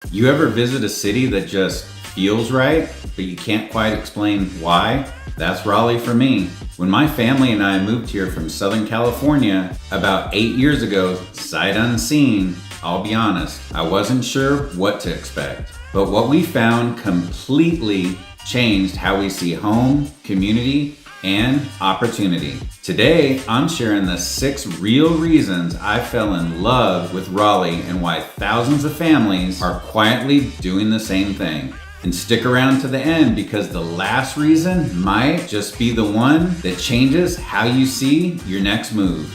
You ever visit a city that just feels right, but you can't quite explain why? That's Raleigh for me. When my family and I moved here from Southern California about 8 years ago, sight unseen, I'll be honest, I wasn't sure what to expect. But what we found completely changed how we see home, community, and opportunity. Today, I'm sharing the 6 real reasons I fell in love with Raleigh and why thousands of families are quietly doing the same thing. And stick around to the end because the last reason might just be the one that changes how you see your next move.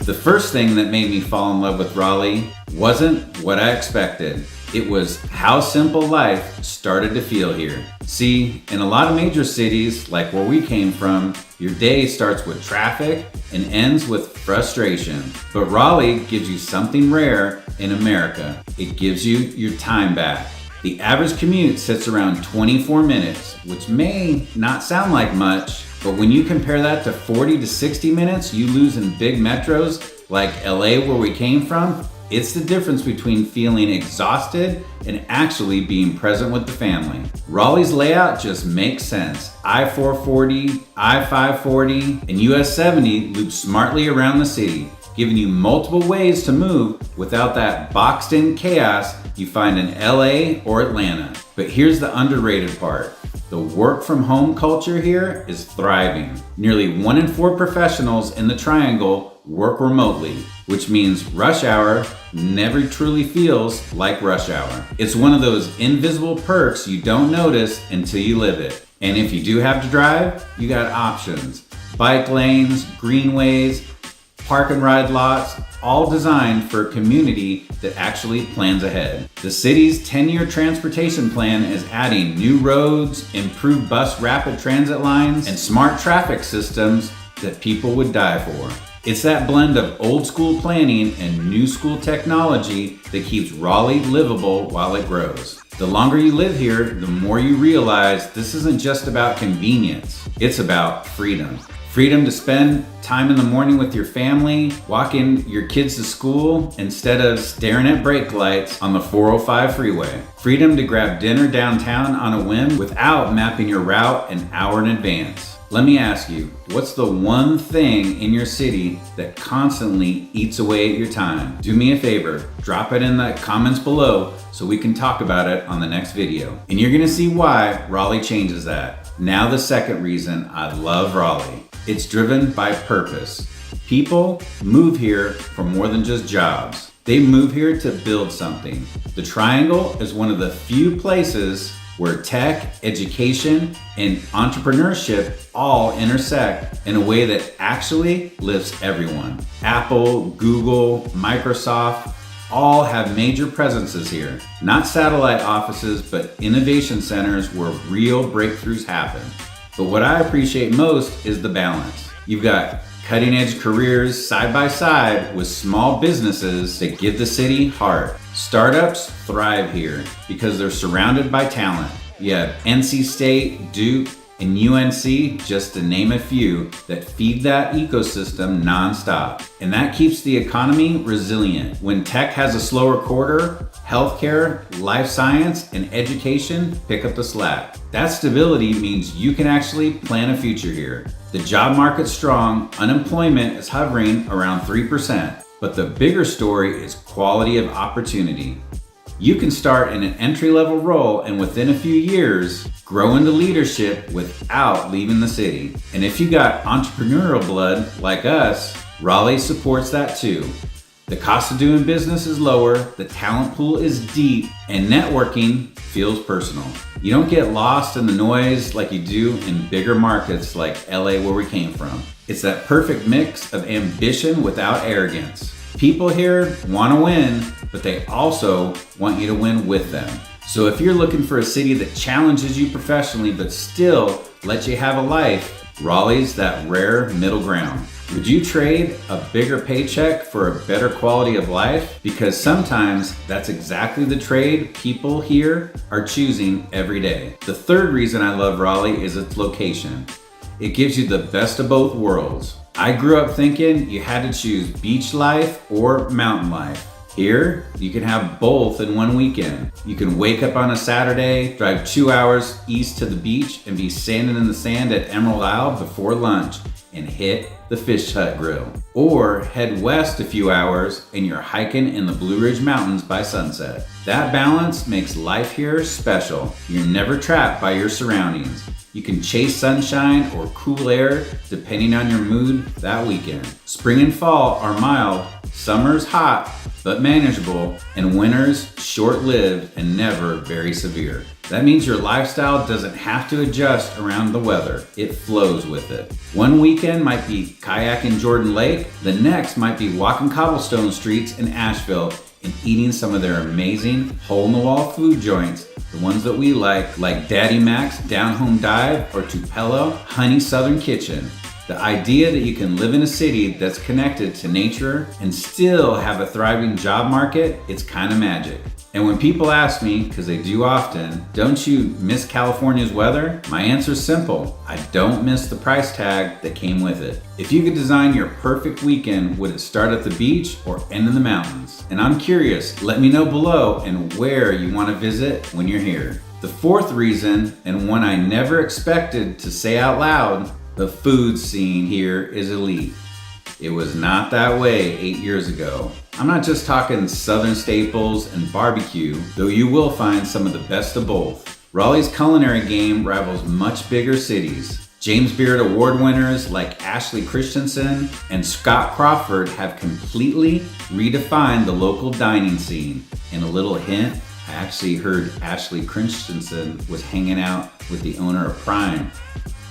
The first thing that made me fall in love with Raleigh wasn't what I expected. It was how simple life started to feel here. See, in a lot of major cities, like where we came from, your day starts with traffic and ends with frustration. But Raleigh gives you something rare in America. It gives you your time back. The average commute sits around 24 minutes, which may not sound like much, but when you compare that to 40 to 60 minutes you lose in big metros like LA where we came from, it's the difference between feeling exhausted and actually being present with the family. Raleigh's layout just makes sense. I-440, I-540, and US 70 loop smartly around the city, giving you multiple ways to move without that boxed in chaos you find in LA or Atlanta. But here's the underrated part. The work from home culture here is thriving. Nearly 1 in 4 professionals in the Triangle work remotely, which means rush hour never truly feels like rush hour. It's one of those invisible perks you don't notice until you live it. And if you do have to drive, you got options. Bike lanes, greenways, park and ride lots, all designed for a community that actually plans ahead. The city's 10-year transportation plan is adding new roads, improved bus rapid transit lines, and smart traffic systems that people would die for. It's that blend of old school planning and new school technology that keeps Raleigh livable while it grows. The longer you live here, the more you realize this isn't just about convenience, it's about freedom. Freedom to spend time in the morning with your family, walking your kids to school instead of staring at brake lights on the 405 freeway. Freedom to grab dinner downtown on a whim without mapping your route an hour in advance. Let me ask you, what's the one thing in your city that constantly eats away at your time? Do me a favor, drop it in the comments below so we can talk about it on the next video. And you're gonna see why Raleigh changes that. Now the second reason I love Raleigh. It's driven by purpose. People move here for more than just jobs. They move here to build something. The Triangle is one of the few places where tech, education, and entrepreneurship all intersect in a way that actually lifts everyone. Apple, Google, Microsoft, all have major presences here. Not satellite offices, but innovation centers where real breakthroughs happen. But what I appreciate most is the balance. You've got cutting edge careers side by side with small businesses that give the city heart. Startups thrive here because they're surrounded by talent. You have NC State, Duke, and UNC, just to name a few, that feed that ecosystem nonstop. And that keeps the economy resilient. When tech has a slower quarter, healthcare, life science, and education pick up the slack. That stability means you can actually plan a future here. The job market's strong, unemployment is hovering around 3%. But the bigger story is quality of opportunity. You can start in an entry-level role and within a few years, grow into leadership without leaving the city. And if you got entrepreneurial blood like us, Raleigh supports that too. The cost of doing business is lower, the talent pool is deep, and networking feels personal. You don't get lost in the noise like you do in bigger markets like LA where we came from. It's that perfect mix of ambition without arrogance. People here want to win, but they also want you to win with them. So if you're looking for a city that challenges you professionally but still lets you have a life, Raleigh's that rare middle ground. Would you trade a bigger paycheck for a better quality of life? Because sometimes that's exactly the trade people here are choosing every day. The third reason I love Raleigh is its location. It gives you the best of both worlds. I grew up thinking you had to choose beach life or mountain life. Here, you can have both in one weekend. You can wake up on a Saturday, drive 2 hours east to the beach, and be sanding in the sand at Emerald Isle before lunch and hit the Fish Hut Grill. Or head west a few hours and you're hiking in the Blue Ridge Mountains by sunset. That balance makes life here special. You're never trapped by your surroundings. You can chase sunshine or cool air depending on your mood that weekend. Spring and fall are mild, summer's hot but manageable, and winter's short-lived and never very severe. That means your lifestyle doesn't have to adjust around the weather. It flows with it. One weekend might be kayaking Jordan Lake, the next might be walking cobblestone streets in Asheville and eating some of their amazing hole-in-the-wall food joints, the ones that we like Daddy Mac's Down Home Dive or Tupelo Honey Southern Kitchen. The idea that you can live in a city that's connected to nature and still have a thriving job market, it's kind of magic. And when people ask me, because they do often, don't you miss California's weather? My answer is simple. I don't miss the price tag that came with it. If you could design your perfect weekend, would it start at the beach or end in the mountains? And I'm curious, let me know below and where you want to visit when you're here. The fourth reason, and one I never expected to say out loud, the food scene here is elite. It was not that way 8 years ago. I'm not just talking southern staples and barbecue, though you will find some of the best of both. Raleigh's culinary game rivals much bigger cities. James Beard Award winners like Ashley Christensen and Scott Crawford have completely redefined the local dining scene. And a little hint, I actually heard Ashley Christensen was hanging out with the owner of Prime.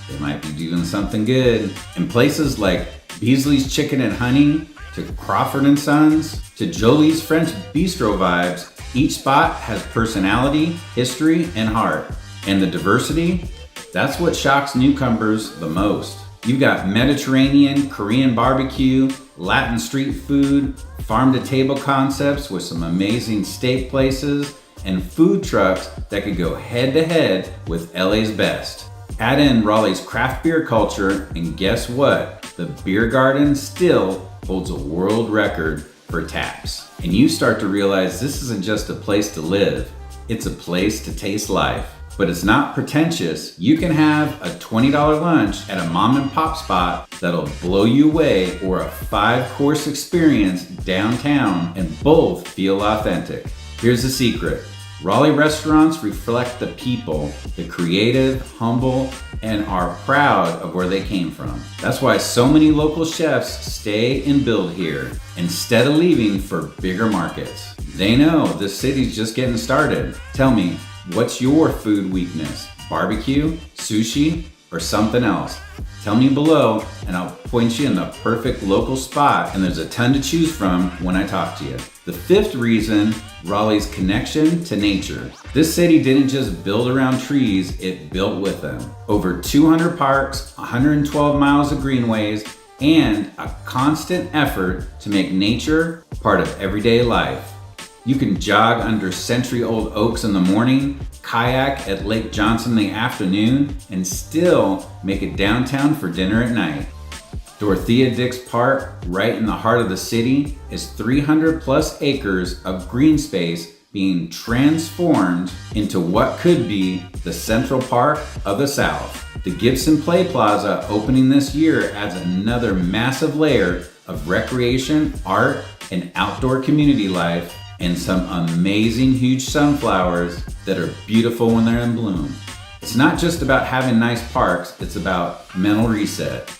They might be doing something good. In places like Beasley's Chicken and Honey, to Crawford & Sons, to Jolie's French Bistro vibes, each spot has personality, history, and heart. And the diversity, that's what shocks newcomers the most. You've got Mediterranean, Korean barbecue, Latin street food, farm-to-table concepts with some amazing steak places, and food trucks that could go head-to-head with LA's best. Add in Raleigh's craft beer culture, and guess what? The beer garden still holds a world record for taps. And you start to realize this isn't just a place to live, it's a place to taste life. But it's not pretentious. You can have a $20 lunch at a mom and pop spot that'll blow you away, or a 5-course experience downtown, and both feel authentic. Here's the secret. Raleigh restaurants reflect the people, the creative, humble, and are proud of where they came from. That's why so many local chefs stay and build here instead of leaving for bigger markets. They know this city's just getting started. Tell me, what's your food weakness? Barbecue, sushi, or something else? Tell me below and I'll point you in the perfect local spot, and there's a ton to choose from when I talk to you. The fifth reason, Raleigh's connection to nature. This city didn't just build around trees, it built with them. Over 200 parks, 112 miles of greenways, and a constant effort to make nature part of everyday life. You can jog under century-old oaks in the morning, kayak at Lake Johnson in the afternoon, and still make it downtown for dinner at night. Dorothea Dix Park, right in the heart of the city, is 300 plus acres of green space being transformed into what could be the Central Park of the South. The Gibson Play Plaza opening this year adds another massive layer of recreation, art, and outdoor community life, and some amazing huge sunflowers that are beautiful when they're in bloom. It's not just about having nice parks, it's about mental reset.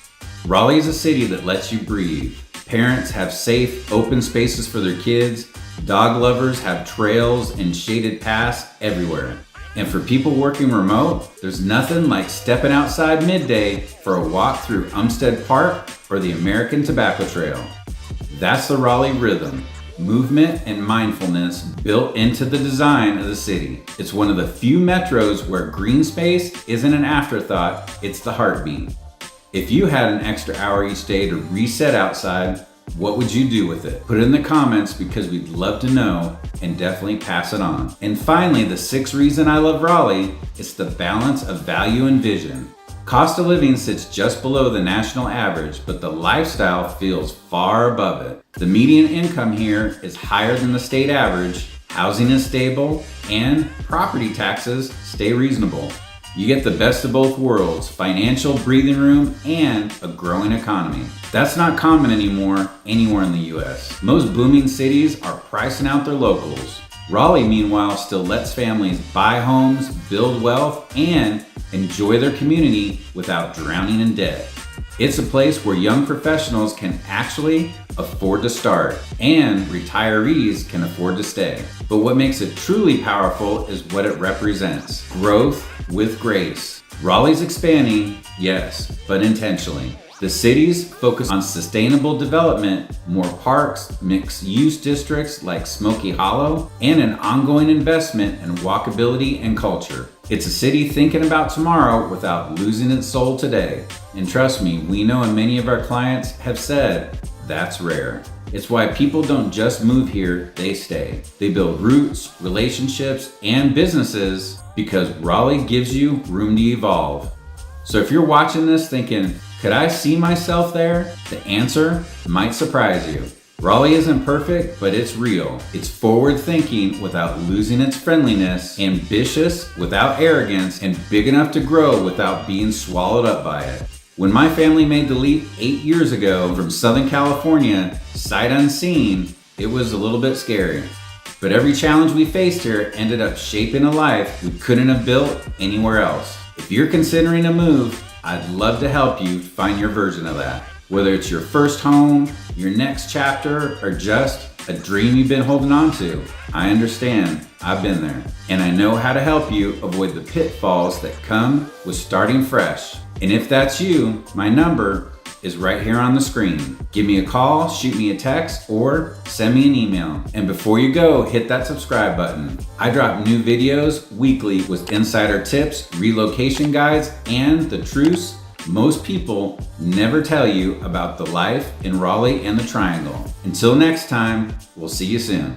Raleigh is a city that lets you breathe. Parents have safe, open spaces for their kids. Dog lovers have trails and shaded paths everywhere. And for people working remote, there's nothing like stepping outside midday for a walk through Umstead Park or the American Tobacco Trail. That's the Raleigh rhythm. Movement and mindfulness built into the design of the city. It's one of the few metros where green space isn't an afterthought, it's the heartbeat. If you had an extra hour each day to reset outside, what would you do with it? Put it in the comments because we'd love to know and definitely pass it on. And finally, the sixth reason I love Raleigh is the balance of value and vision. Cost of living sits just below the national average, but the lifestyle feels far above it. The median income here is higher than the state average, housing is stable, and property taxes stay reasonable. You get the best of both worlds, financial breathing room and a growing economy. That's not common anymore anywhere in the US. Most booming cities are pricing out their locals. Raleigh, meanwhile, still lets families buy homes, build wealth, and enjoy their community without drowning in debt. It's a place where young professionals can actually afford to start and retirees can afford to stay. But what makes it truly powerful is what it represents: growth with grace. Raleigh's expanding, yes, but intentionally. The city's focus on sustainable development, more parks, mixed-use districts like Smoky Hollow, and an ongoing investment in walkability and culture. It's a city thinking about tomorrow without losing its soul today. And trust me, we know and many of our clients have said that's rare. It's why people don't just move here, they stay. They build roots, relationships, and businesses because Raleigh gives you room to evolve. So if you're watching this thinking, could I see myself there? The answer might surprise you. Raleigh isn't perfect, but it's real. It's forward thinking without losing its friendliness, ambitious without arrogance, and big enough to grow without being swallowed up by it. When my family made the leap 8 years ago from Southern California, sight unseen, it was a little bit scary. But every challenge we faced here ended up shaping a life we couldn't have built anywhere else. If you're considering a move, I'd love to help you find your version of that. Whether it's your first home, your next chapter, or just a dream you've been holding on to, I understand. I've been there. And I know how to help you avoid the pitfalls that come with starting fresh. And if that's you, my number is right here on the screen. Give me a call, shoot me a text, or send me an email. And before you go, hit that subscribe button. I drop new videos weekly with insider tips, relocation guides, and the truths most people never tell you about the life in Raleigh and the Triangle. Until next time, we'll see you soon.